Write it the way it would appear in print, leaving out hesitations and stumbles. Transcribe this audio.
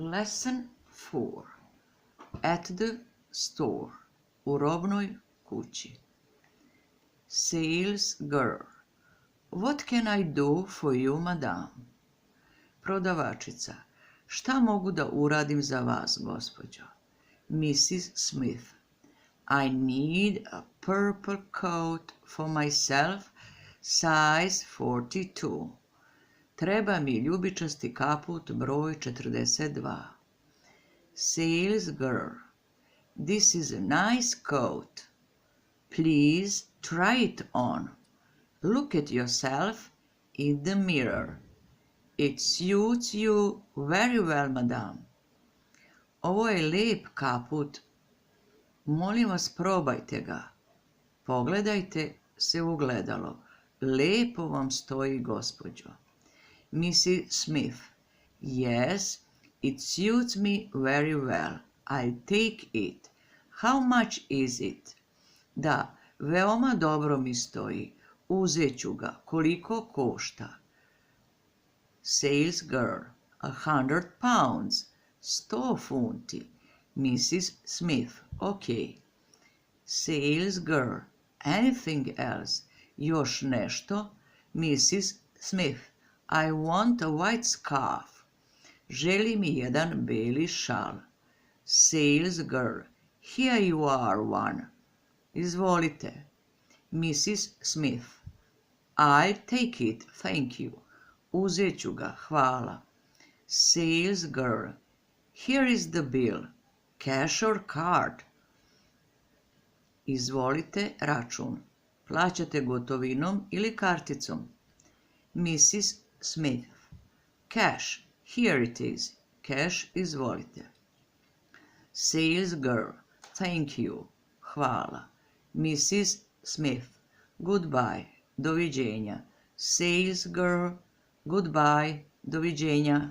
Lesson 4. At the store. U robnoj kući. Sales girl. What can I do for you, madame? Prodavačica. Šta mogu da uradim za vas, gospođo? Mrs. Smith. I need a purple coat for myself, size 42. Treba mi ljubičasti kaput broj 42. Sales girl. This is a nice coat. Please try it on. Look at yourself in the mirror. It suits you very well, madame. Ovo je lijep kaput. Molim vas, probajte ga. Pogledajte se u ogledalo. Lijepo vam stoji, gospođo. Mrs. Smith. Yes, it suits me very well. I'll take it. How much is it? Da, veoma dobro mi stoji. Uzet ću ga. Koliko košta? Sales girl. 100 pounds. 100 funti. Mrs. Smith. Okay. Sales girl. Anything else? Još nešto? Mrs. Smith. I want a white scarf. Želi mi jedan beli šal. Sales girl. Here you are one. Izvolite. Mrs. Smith. I'll take it, thank you. Uzet ću ga, hvala. Sales girl. Here is the bill. Cash or card? Izvolite, račun. Plaćate gotovinom ili karticom? Mrs. Smith. Cash. Here it is. Cash, izvolite. Sales girl. Thank you. Hvala. Mrs. Smith. Goodbye. Doviđenja. Sales girl. Goodbye. Doviđenja.